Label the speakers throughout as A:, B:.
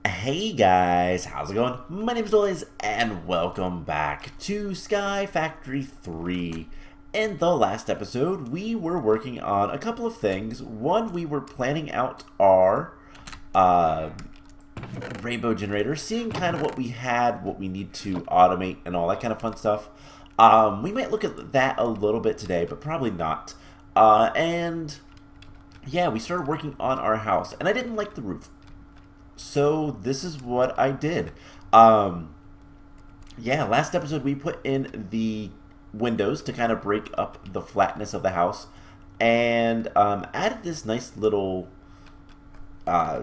A: Hey guys, how's it going? My name is Liz, and welcome back to Sky Factory 3. In the last episode, we were working on a couple of things. One, we were planning out our uh, rainbow generator, seeing kind of what we had, what we need to automate, and all that kind of fun stuff. We might look at that a little bit today, but probably not. And yeah, we started working on our house, and I didn't like the roof. So this is what I did. Um, yeah, last episode we put in the windows to kind of break up the flatness of the house, and added this nice little uh,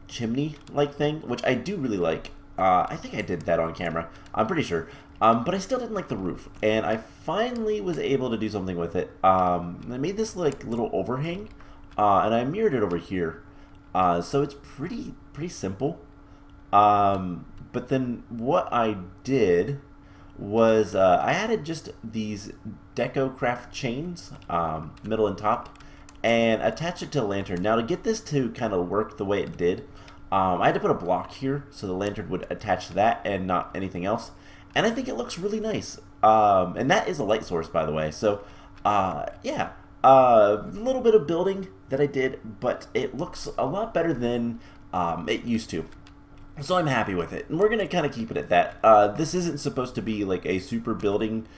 A: chimney-like thing, which I do really like. I think I did that on camera. I'm pretty sure. But I still didn't like the roof, and I finally was able to do something with it. I made this like little overhang, and I mirrored it over here. So it's pretty simple. But then what I did was I added just these deco craft chains, middle and top, and attached it to the lantern. Now to get this to kind of work the way it did, I had to put a block here so the lantern would attach to that and not anything else. And I think it looks really nice. And that is a light source, by the way. So, yeah, a little bit of building that I did, but it looks a lot better than it used to. So I'm happy with it, and we're gonna kind of keep it at that. This isn't supposed to be like a super building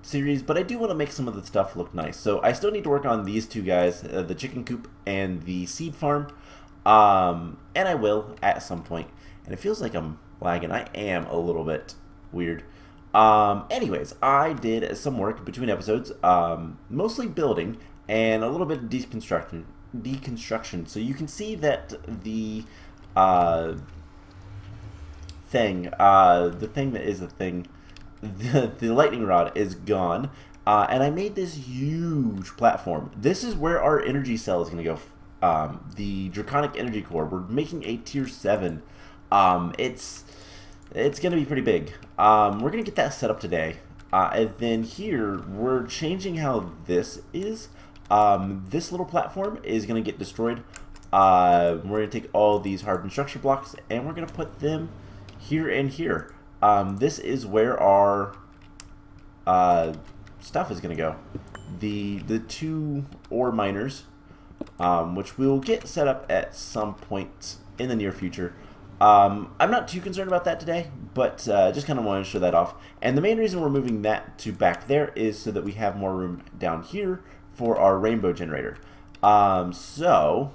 A: series, but I do want to make some of the stuff look nice. So I still need to work on these two guys, the chicken coop and the seed farm, and I will at some point. And it feels like I'm lagging. I am a little bit weird. Anyways, I did some work between episodes, mostly building and a little bit of deconstruction. So you can see that uh, the thing that is the thing, the lightning rod is gone, and I made this huge platform. This is where our energy cell is going to go. The Draconic Energy Core. We're making a tier 7. It's going to be pretty big. We're going to get that set up today. And then here, we're changing how this is. This little platform is going to get destroyed. We're going to take all these hardened structure blocks and we're going to put them here and here. This is where our stuff is going to go. The two ore miners, which we'll get set up at some point in the near future. I'm not too concerned about that today, but just kind of wanted to show that off. And the main reason we're moving that to back there is so that we have more room down here for our rainbow generator. So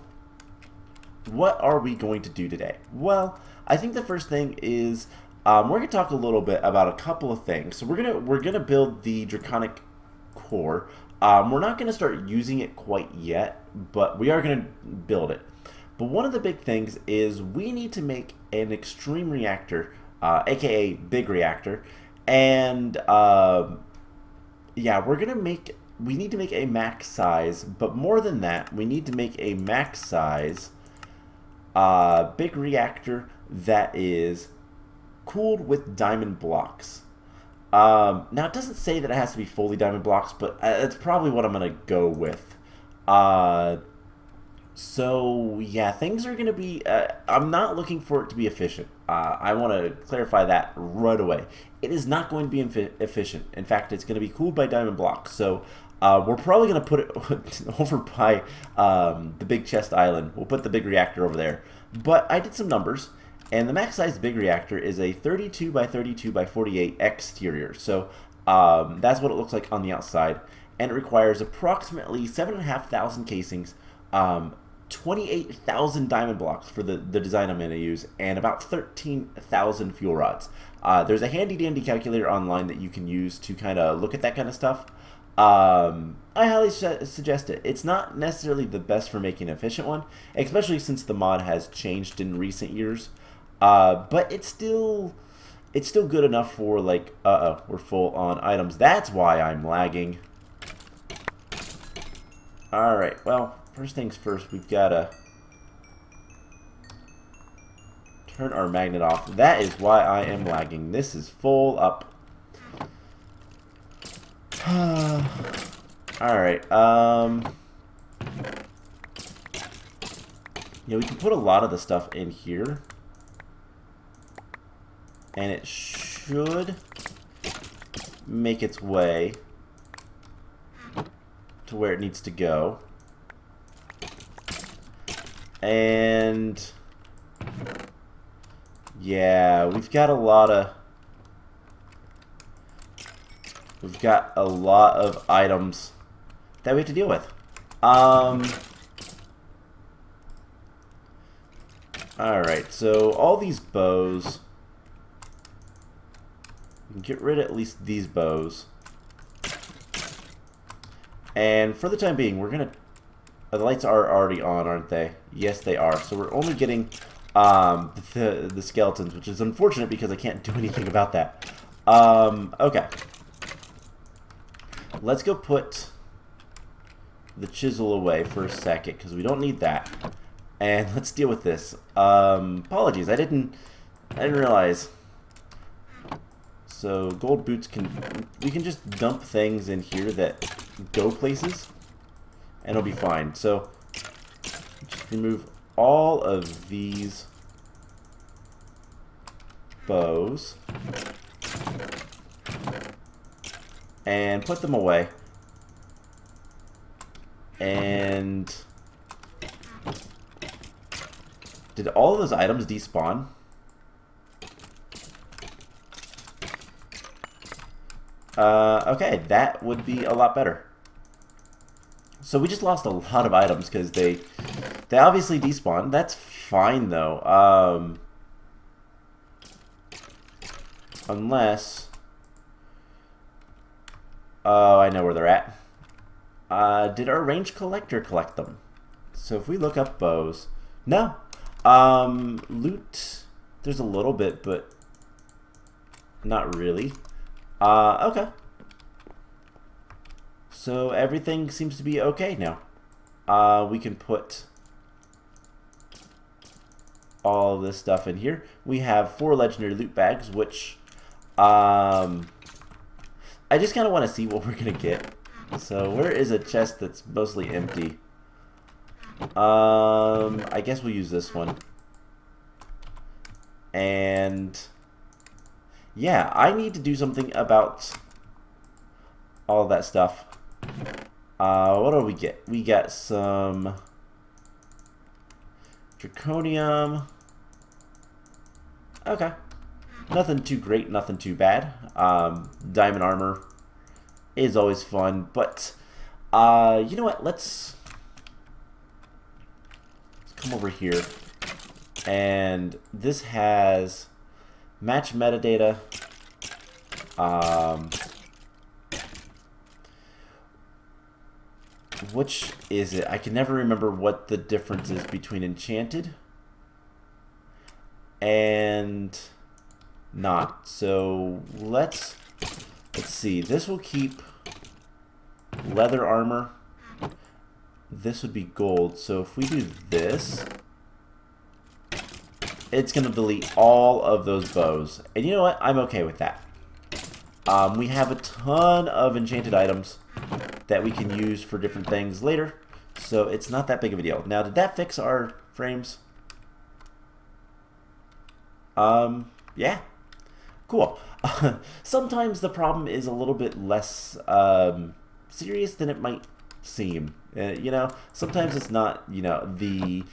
A: what are we going to do today? Well, I think the first thing is we're going to talk a little bit about a couple of things. So we're gonna build the Draconic Core. We're not going to start using it quite yet, but we are going to build it. But one of the big things is we need to make an Extreme Reactor, aka Big Reactor, and yeah, we need to make a max size, but more than that, we need to make a max size Big Reactor that is cooled with diamond blocks. Now, it doesn't say that it has to be fully diamond blocks, but it's probably what I'm going to go with. So, yeah, things are going to be... I'm not looking for it to be efficient. I want to clarify that right away. It is not going to be efficient. In fact, it's going to be cooled by diamond blocks. So, we're probably going to put it over by the big chest island. We'll put the big reactor over there. But I did some numbers, and the max size big reactor is a 32 by 32 by 48 exterior. So that's what it looks like on the outside. And it requires approximately 7,500 casings, 28,000 diamond blocks for the design I'm going to use, and about 13,000 fuel rods. There's a handy-dandy calculator online that you can use to kind of look at that kind of stuff. I highly suggest it. It's not necessarily the best for making an efficient one, especially since the mod has changed in recent years. But it's still good enough for like, we're full on items. That's why I'm lagging. Alright, well, first things first, we've got to turn our magnet off. That is why I am lagging. This is full up. Alright, You know, we can put a lot of the stuff in here, and it should make its way to where it needs to go. And yeah, we've got a lot of items that we have to deal with. Alright, so all these bows, we can get rid of at least these bows. And for the time being, we're gonna... the lights are already on, aren't they? Yes, they are. So we're only getting the skeletons, which is unfortunate because I can't do anything about that. Okay. Let's go put the chisel away for a second because we don't need that. And let's deal with this. Apologies, I didn't realize. So gold boots we can just dump things in here that go places, and it'll be fine. So just remove all of these bows and put them away. And did all of those items despawn? Okay, that would be a lot better. So we just lost a lot of items because they obviously despawned. That's fine though. Unless, oh, I know where they're at. Did our range collector collect them? So if we look up bows, no. Loot, there's a little bit, but not really. Okay. So everything seems to be okay now. We can put all this stuff in here. We have 4 legendary loot bags, which I just kind of want to see what we're gonna get. So where is a chest that's mostly empty? I guess we'll use this one. And yeah, I need to do something about all that stuff. What do we get? We got some draconium. Okay. Nothing too great, nothing too bad. Diamond armor is always fun, but you know what? Let's come over here. And this has match metadata. Which is it? I can never remember what the difference is between enchanted and not. So let's see. This will keep leather armor. This would be gold. So if we do this, it's going to delete all of those bows. And you know what? I'm okay with that. We have a ton of enchanted items that we can use for different things later. So it's not that big of a deal. Now, did that fix our frames? Yeah. Cool. Sometimes the problem is a little bit less serious than it might seem. You know, sometimes it's not, you know, the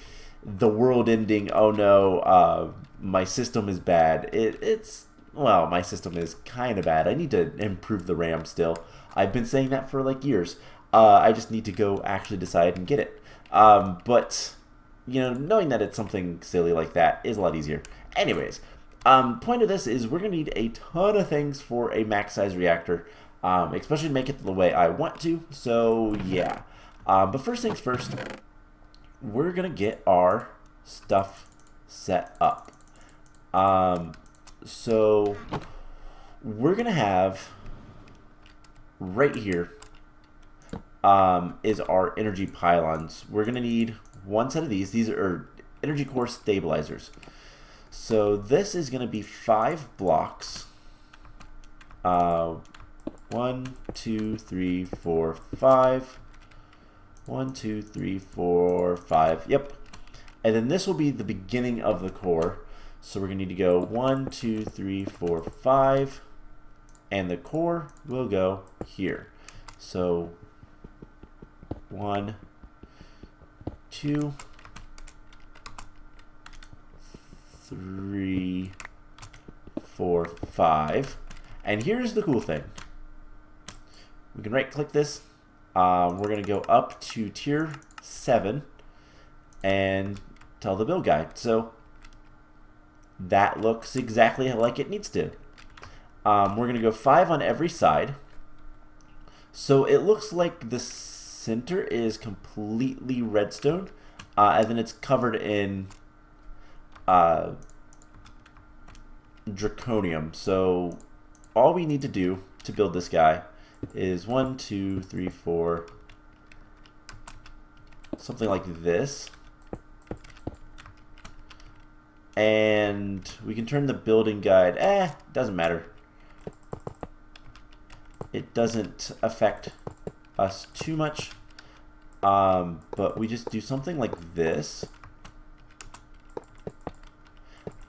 A: world ending, oh no, my system is bad. It's, well, my system is kind of bad. I need to improve the RAM still. I've been saying that for like years. I just need to go actually decide and get it. But, you know, knowing that it's something silly like that is a lot easier. Anyways, point of this is we're going to need a ton of things for a max size reactor, especially to make it the way I want to. So, yeah. But first things first, we're going to get our stuff set up. So we're going to have right here is our energy pylons. We're going to need one set of these. These are energy core stabilizers. So this is going to be 5 blocks. 1, 2, 3, 4, 5. 1, 2, 3, 4, 5. Yep. And then this will be the beginning of the core. So we're going to need to go 1, 2, 3, 4, 5. And the core will go here. So 1, 2, 3, 4, 5. And here's the cool thing. We can right click this. We're going to go up to tier 7 and tell the build guide. So that looks exactly like it needs to. We're going to go 5 on every side. So it looks like the center is completely redstone, and then it's covered in draconium. So all we need to do to build this guy is 1, 2, 3, 4, something like this. And we can turn the building guide, doesn't matter. It doesn't affect us too much, but we just do something like this.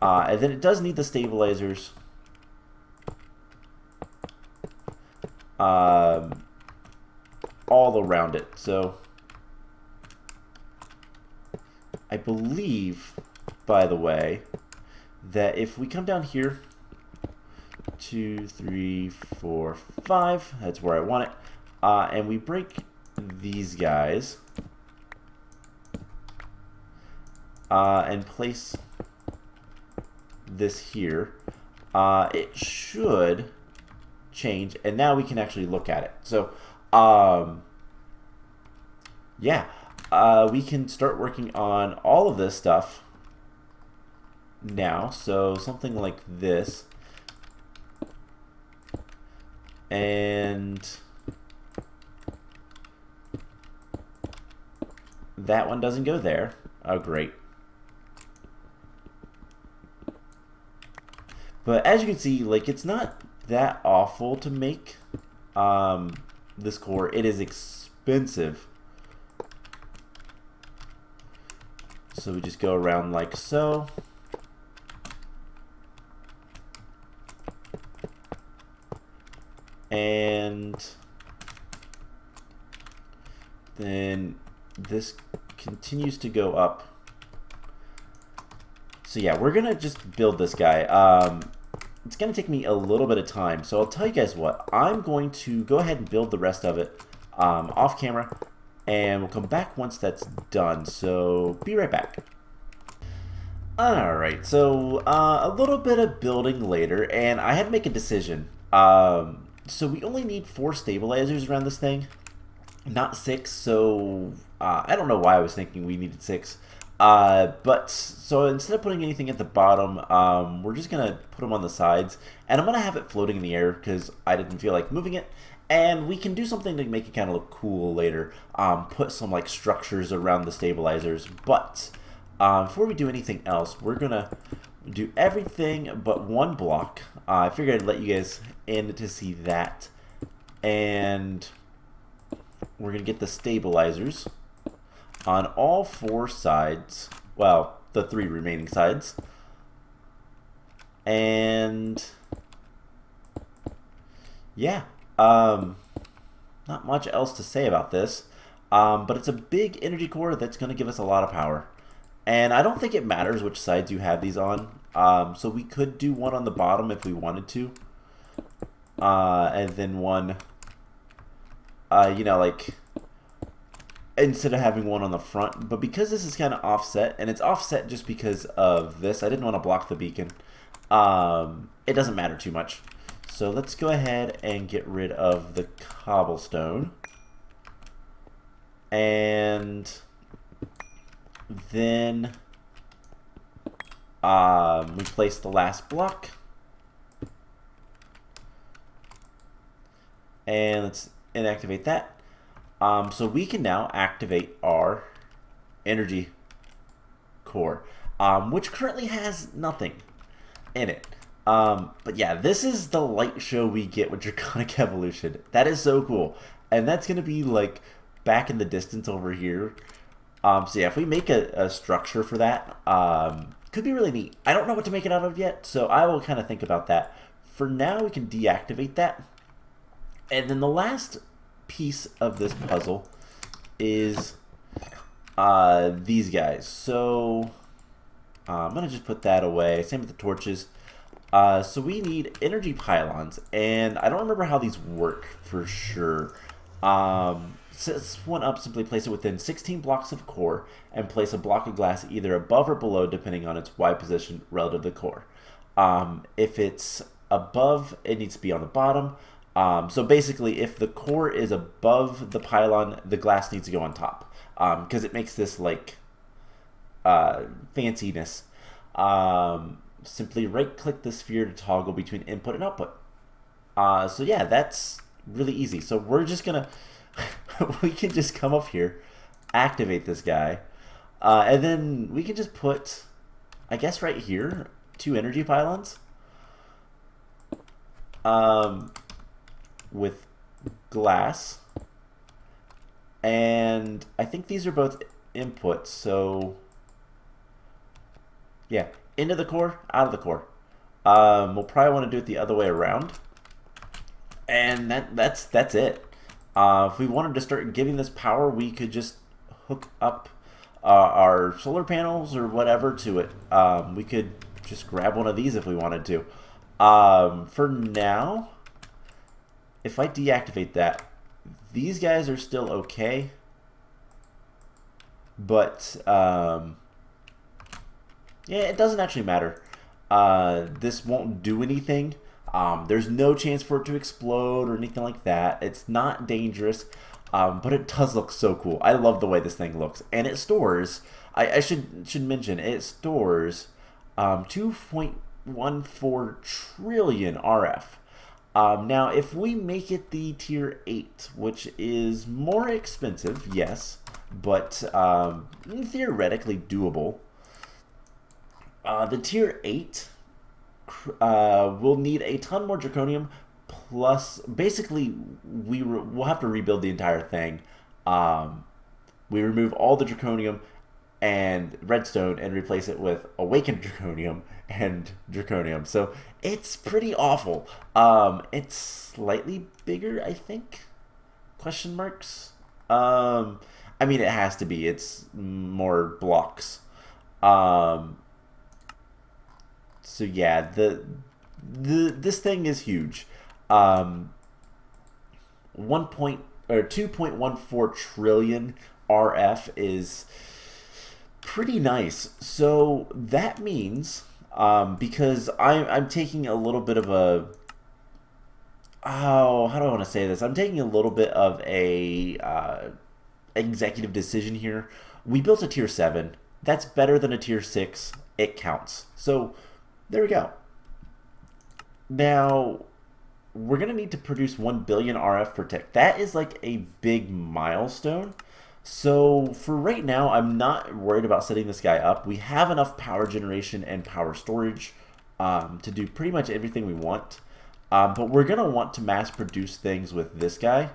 A: And then it does need the stabilizers. All around it. So I believe, by the way, that if we come down here, 2, 3, 4, 5, that's where I want it, and we break these guys and place this here, it should change, and now we can actually look at it. So yeah, we can start working on all of this stuff now. So something like this, and that one doesn't go there. Oh, great. But as you can see, like, it's not that awful to make this core. It is expensive. So we just go around like so. And then this continues to go up. So yeah, we're gonna just build this guy. It's gonna take me a little bit of time, so I'll tell you guys what. I'm going to go ahead and build the rest of it off camera, and we'll come back once that's done. So be right back. Alright, so a little bit of building later, and I had to make a decision. So we only need 4 stabilizers around this thing, not 6, so I don't know why I was thinking we needed 6. But so instead of putting anything at the bottom, we're just gonna put them on the sides, and I'm gonna have it floating in the air because I didn't feel like moving it. And we can do something to make it kind of look cool later. Put some like structures around the stabilizers. But before we do anything else, we're gonna do everything but one block. I figured I'd let you guys in to see that, and we're gonna get the stabilizers on all 4 sides, well, the 3 remaining sides, and yeah, not much else to say about this, but it's a big energy core that's going to give us a lot of power, and I don't think it matters which sides you have these on, so we could do one on the bottom if we wanted to, and then one, you know, like, instead of having one on the front. But because this is kind of offset, and it's offset just because of this, I didn't want to block the beacon, it doesn't matter too much. So let's go ahead and get rid of the cobblestone, and then we place the last block, and let's inactivate that. So we can now activate our energy core, which currently has nothing in it. But yeah, this is the light show we get with Draconic Evolution. That is so cool. And that's going to be like back in the distance over here. So yeah, if we make a structure for that, could be really neat. I don't know what to make it out of yet, so I will kind of think about that. For now, we can deactivate that. And then the last piece of this puzzle is these guys. So I'm going to just put that away. Same with the torches. So we need energy pylons, and I don't remember how these work for sure. Set this one up, simply place it within 16 blocks of core, and place a block of glass either above or below depending on its Y position relative to the core. If it's above, it needs to be on the bottom. So basically, if the core is above the pylon, the glass needs to go on top, because it makes this like fanciness. Simply right-click the sphere to toggle between input and output. So yeah, that's really easy. So we're just gonna we can just come up here, activate this guy, and then we can just put, I guess right here, 2 energy pylons with glass, and I think these are both inputs, so yeah, into the core, out of the core. We'll probably want to do it the other way around, and that's it. If we wanted to start giving this power, we could just hook up our solar panels or whatever to it. We could just grab one of these if we wanted to. For now, if I deactivate that, these guys are still okay, but yeah, it doesn't actually matter. This won't do anything. There's no chance for it to explode or anything like that. It's not dangerous, but it does look so cool. I love the way this thing looks, and it stores. I should mention it stores 2.14 trillion RF. Now, if we make it the tier 8, which is more expensive, yes, but theoretically doable. The tier 8 will need a ton more draconium, plus basically we'll have to rebuild the entire thing. We remove all the draconium and redstone and replace it with awakened draconium and draconium. So it's pretty awful. It's slightly bigger, I think? Question marks? I mean, it has to be. It's more blocks. So yeah, this thing is huge. 2.14 trillion RF is pretty nice. So that means because I'm taking a little bit of a how do I want to say this? I'm taking a little bit of a executive decision here. We built a tier 7. That's better than a tier 6. It counts. So there we go. Now, we're going to need to produce 1 billion RF per tick. That is like a big milestone. So for right now, I'm not worried about setting this guy up. We have enough power generation and power storage to do pretty much everything we want. But we're going to want to mass produce things with this guy.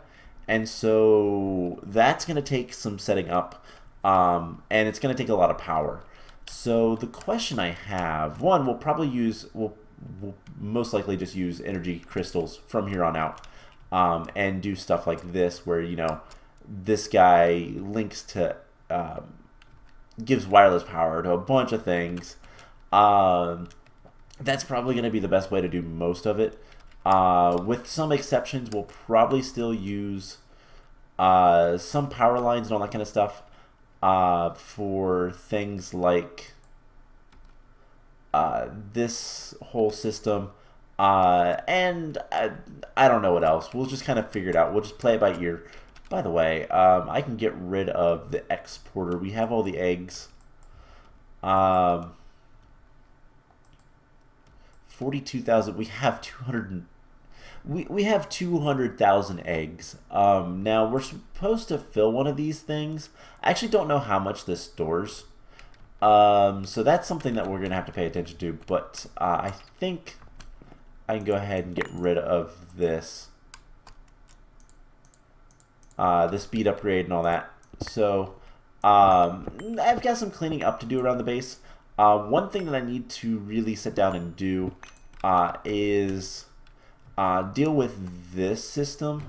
A: And so that's going to take some setting up. And it's going to take a lot of power. So the question I have, one, we'll most likely just use energy crystals from here on out, and do stuff like this where, you know, this guy links to, gives wireless power to a bunch of things. That's probably going to be the best way to do most of it. With some exceptions, we'll probably still use some power lines and all that kind of stuff. For things like this whole system, and I don't know what else. We'll just kind of figure it out. We'll just play it by ear. By the way, I can get rid of the exporter. We have all the eggs. 42,000. We have 200. We have 200,000 eggs. Now, we're supposed to fill one of these things. I actually don't know how much this stores. So that's something that we're going to have to pay attention to. But I think I can go ahead and get rid of this. The speed upgrade and all that. So I've got some cleaning up to do around the base. One thing that I need to really sit down and do is deal with this system.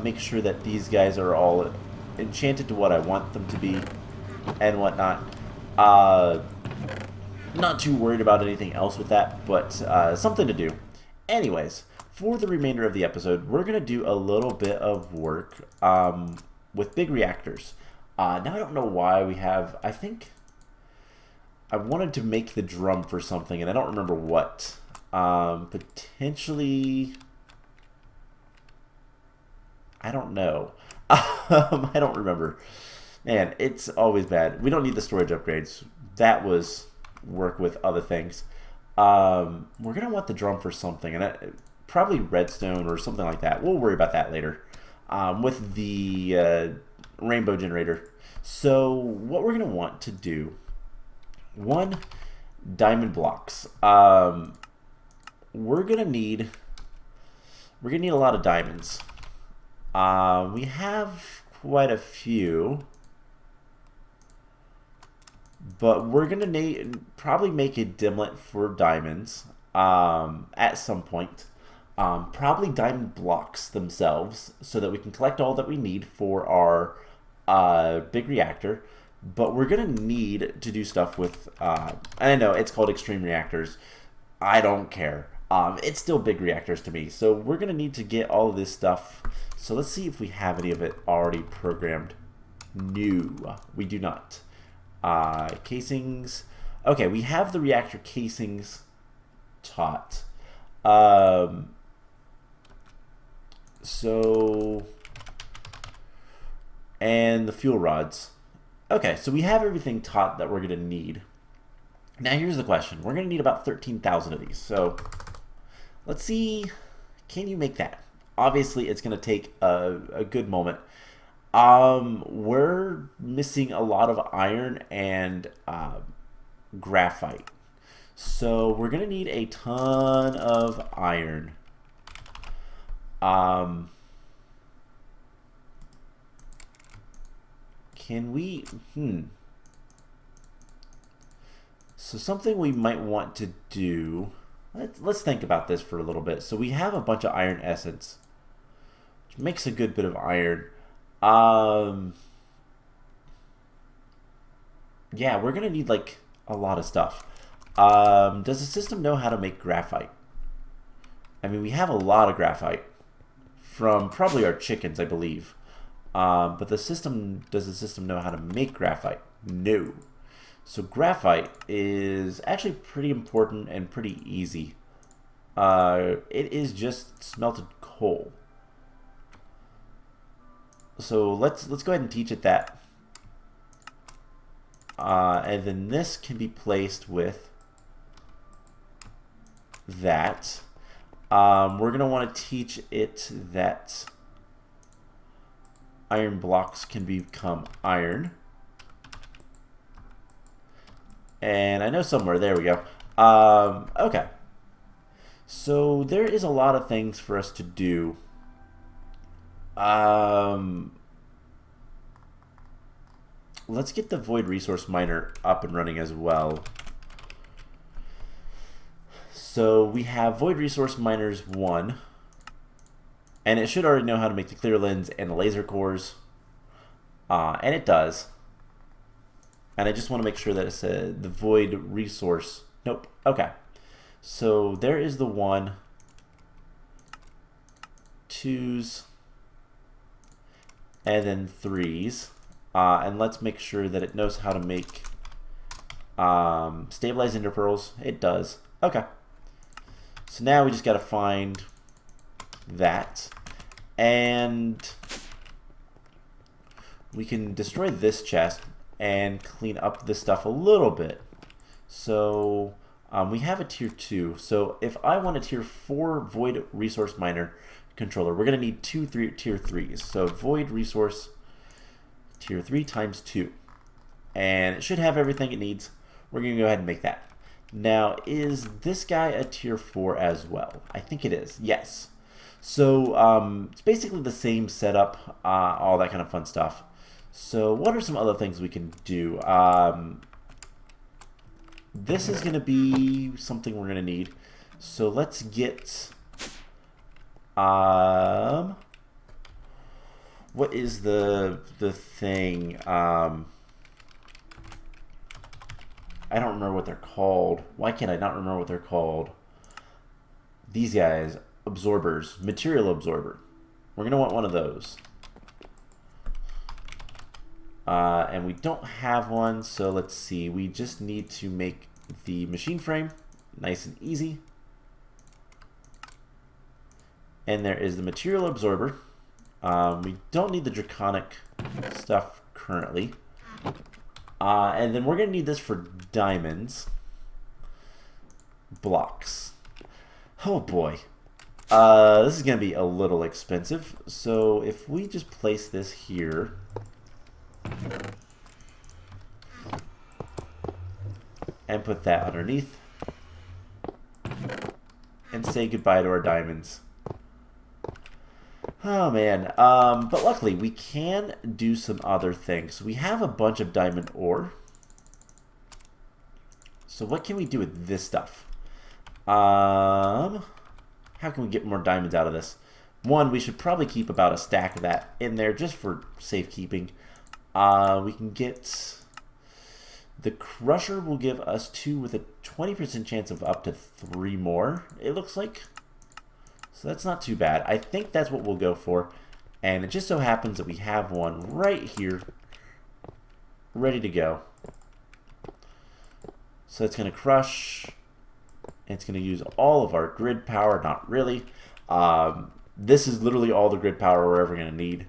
A: Make sure that these guys are all enchanted to what I want them to be and whatnot. Not too worried about anything else with that, but something to do. Anyways, for the remainder of the episode, we're going to do a little bit of work with big reactors. Now, I don't know why we have... I think I wanted to make the drum for something, and I don't remember what. Potentially... I don't know. I don't remember. Man, it's always bad. We don't need the storage upgrades. That was work with other things. We're going to want the drum for something, and probably redstone or something like that. We'll worry about that later with the rainbow generator. So what we're going to want to do, one, diamond blocks. We're going to need a lot of diamonds. We have quite a few, but we're going to probably make a dimlet for diamonds at some point. Probably diamond blocks themselves so that we can collect all that we need for our big reactor. But we're going to need to do stuff with, I know it's called Extreme Reactors. I don't care. It's still big reactors to me. So we're going to need to get all of this stuff. So let's see if we have any of it already programmed. No, we do not. Casings. Okay, we have the reactor casings taught. And the fuel rods. Okay, so we have everything taught that we're going to need. Now here's the question. We're going to need about 13,000 of these. So let's see, can you make that? Obviously, it's going to take a good moment. We're missing a lot of iron and graphite. So we're going to need a ton of iron. Can we... So something we might want to do... Let's think about this for a little bit. So we have a bunch of iron essence, which makes a good bit of iron. Yeah, we're going to need like a lot of stuff. Does the system know how to make graphite? I mean, we have a lot of graphite from probably our chickens, I believe. But does the system know how to make graphite? No. So graphite is actually pretty important and pretty easy. It is just smelted coal. So let's go ahead and teach it that. And then this can be placed with that. We're going to want to teach it that iron blocks can become iron. And I know somewhere, there we go. Okay. So there is a lot of things for us to do. Let's get the void resource miner up and running as well. So we have void resource miners 1. And it should already know how to make the clear lens and the laser cores. And it does. And I just want to make sure that it's the void resource. Nope. Okay. So there is the 1, 2s, and then 3s. And let's make sure that it knows how to make stabilized ender pearls. It does. Okay. So now we just got to find that. And we can destroy this chest and clean up this stuff a little bit. So we have a tier 2. So if I want a tier 4 void resource miner controller, we're going to need two tier 3s. So void resource tier 3 times 2. And it should have everything it needs. We're going to go ahead and make that. Now, is this guy a tier 4 as well? I think it is. Yes. So it's basically the same setup, all that kind of fun stuff. So what are some other things we can do? This is going to be something we're going to need. So let's get... what is the thing? I don't remember what they're called. Why can't I not remember what they're called? These guys, absorbers, material absorber. We're going to want one of those. And we don't have one, so let's see. We just need to make the machine frame nice and easy. And there is the material absorber. We don't need the draconic stuff currently. And then we're going to need this for diamonds. Blocks. Oh boy. This is going to be a little expensive. So if we just place this here. And put that underneath. And say goodbye to our diamonds. Oh man, but luckily we can do some other things. We have a bunch of diamond ore. So what can we do with this stuff? How can we get more diamonds out of this? One, we should probably keep about a stack of that in there just for safekeeping. We can get... The crusher will give us 2 with a 20% chance of up to 3 more, it looks like. So that's not too bad. I think that's what we'll go for. And it just so happens that we have one right here, ready to go. So it's going to crush. And it's going to use all of our grid power. Not really. This is literally all the grid power we're ever going to need.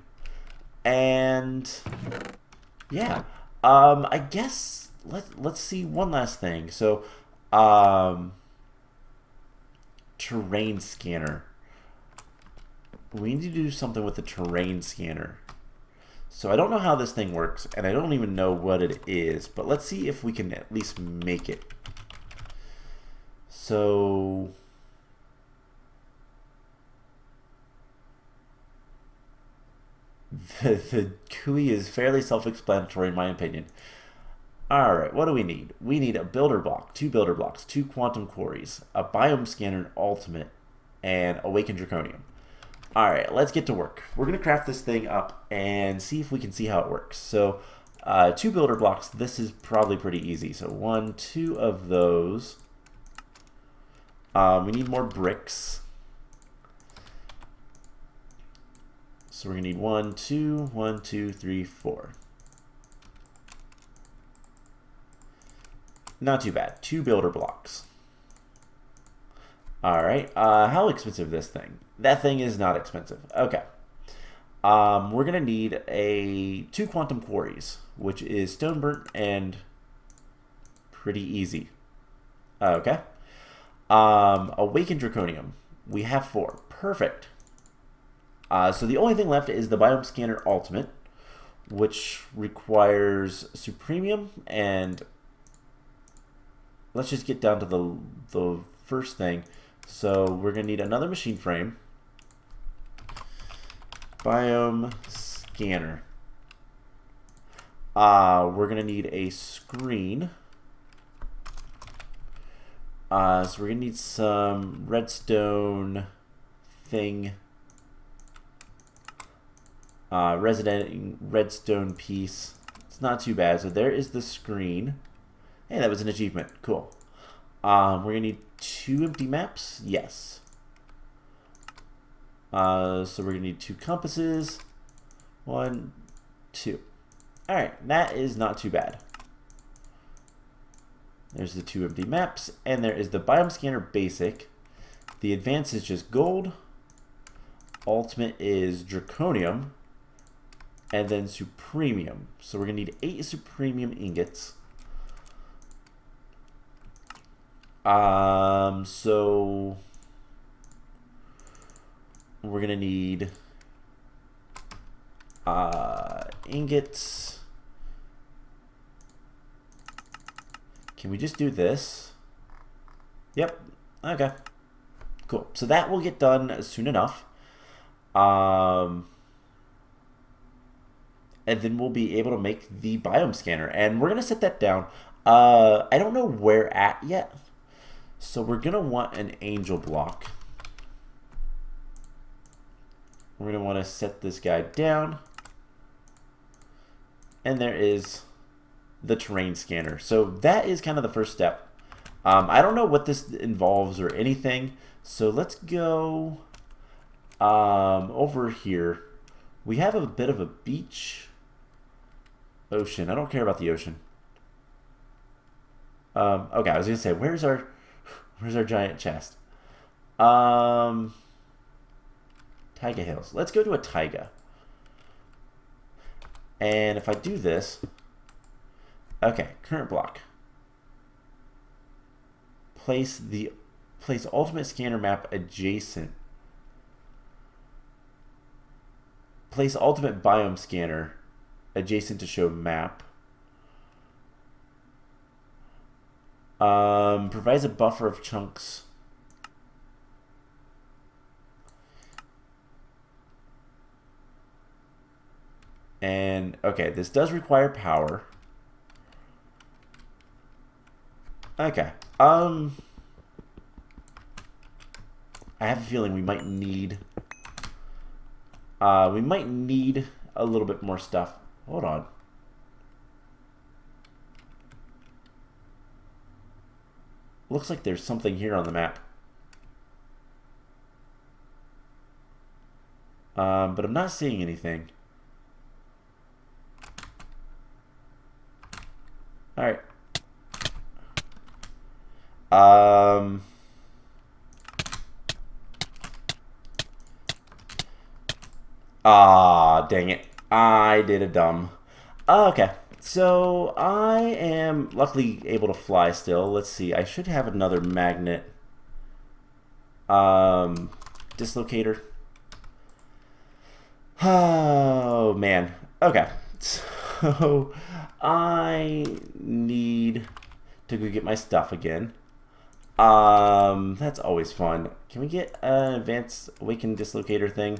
A: And yeah, I guess let's see one last thing. So terrain scanner. We need to do something with the terrain scanner. So I don't know how this thing works, and I don't even know what it is, but let's see if we can at least make it. So the GUI is fairly self-explanatory in my opinion. Alright, what do we need? We need a builder block, 2 builder blocks, 2 quantum quarries, a biome scanner ultimate, and awakened draconium. Alright, let's get to work. We're going to craft this thing up and see if we can see how it works. So, 2 builder blocks, this is probably pretty easy. So 1, 2 of those. We need more bricks. So we're going to need 1, 2, 1, 2, 3, 4. Not too bad. 2 builder blocks. Alright, how expensive is this thing? That thing is not expensive. Okay. We're going to need 2 quantum quarries, which is stone burnt and pretty easy. Okay. Awakened draconium. We have 4. Perfect. So the only thing left is the biome scanner ultimate, which requires supremium, and let's just get down to the first thing. So we're going to need another machine frame. Biome scanner. We're going to need a screen. So we're going to need some redstone thing. Resident redstone piece. It's not too bad. So there is the screen. Hey, that was an achievement. Cool. We're going to need 2 empty maps. Yes. So we're going to need 2 compasses. 1, 2. Alright, that is not too bad. There's the 2 empty maps. And there is the biome scanner basic. The advanced is just gold. Ultimate is draconium. And then supremium. So we're going to need 8 supremium ingots. So we're going to need ingots. Can we just do this? Yep. Okay. Cool. So that will get done soon enough. and then we'll be able to make the biome scanner. And we're going to set that down. I don't know where at yet. So we're going to want an angel block. We're going to want to set this guy down. And there is the terrain scanner. So that is kind of the first step. I don't know what this involves or anything. So let's go over here. We have a bit of a beach. Ocean. I don't care about the ocean. Okay, I was going to say, where's our giant chest? Taiga Hills. Let's go to a taiga. And if I do this, okay, current block. Place ultimate scanner map adjacent. Place ultimate biome scanner adjacent to show map. Provides a buffer of chunks. And okay, this does require power. Okay. I have a feeling we might need a little bit more stuff. Hold on. Looks like there's something here on the map. But I'm not seeing anything. Alright. Dang it. I did a dumb. Okay. So I am luckily able to fly still. Let's see. I should have another magnet dislocator. Oh man. Okay. So I need to go get my stuff again. That's always fun. Can we get an advanced awakened dislocator thing?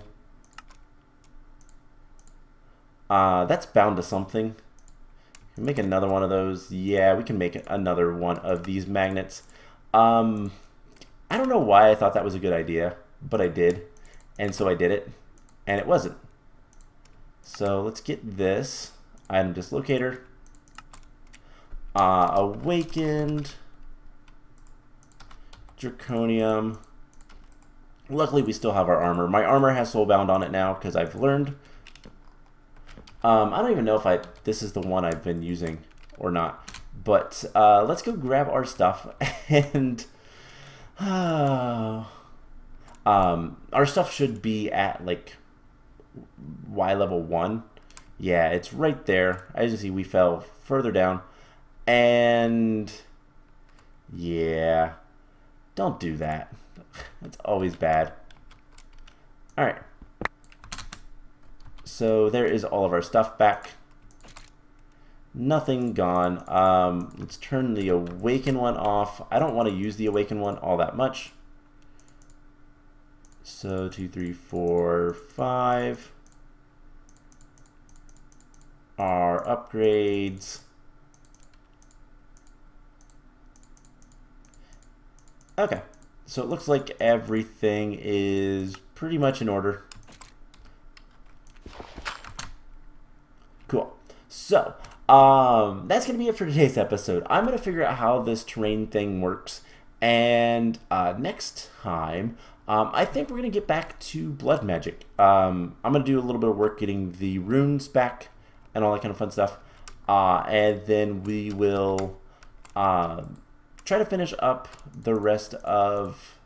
A: That's bound to something. Can we make another one of those? Yeah, we can make another one of these magnets. I don't know why I thought that was a good idea, but I did. And so I did it, and it wasn't. So let's get this item dislocator. Awakened Draconium. Luckily, we still have our armor. My armor has soulbound on it now because I've learned. I don't even know if this is the one I've been using or not. But let's go grab our stuff and our stuff should be at like Y level 1. Yeah, it's right there. As you see, we fell further down. And yeah, don't do that. It's always bad. Alright. So there is all of our stuff back. Nothing gone. Let's turn the awaken one off. I don't want to use the awaken one all that much. So 2, 3, 4, 5. Our upgrades. Okay, so it looks like everything is pretty much in order. Cool. So, that's going to be it for today's episode. I'm going to figure out how this terrain thing works. And next time, I think we're going to get back to blood magic. I'm going to do a little bit of work getting the runes back and all that kind of fun stuff. And then we will try to finish up the rest of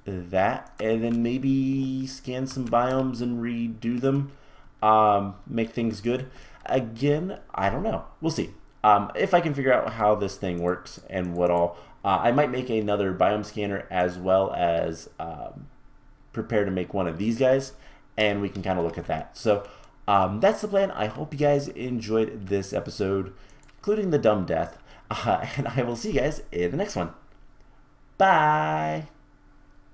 A: that. And then maybe scan some biomes and redo them. Make things good. Again, I don't know. We'll see. If I can figure out how this thing works and what all, I might make another biome scanner as well as prepare to make one of these guys, and we can kind of look at that. So that's the plan. I hope you guys enjoyed this episode, including the dumb death, and I will see you guys in the next one. Bye!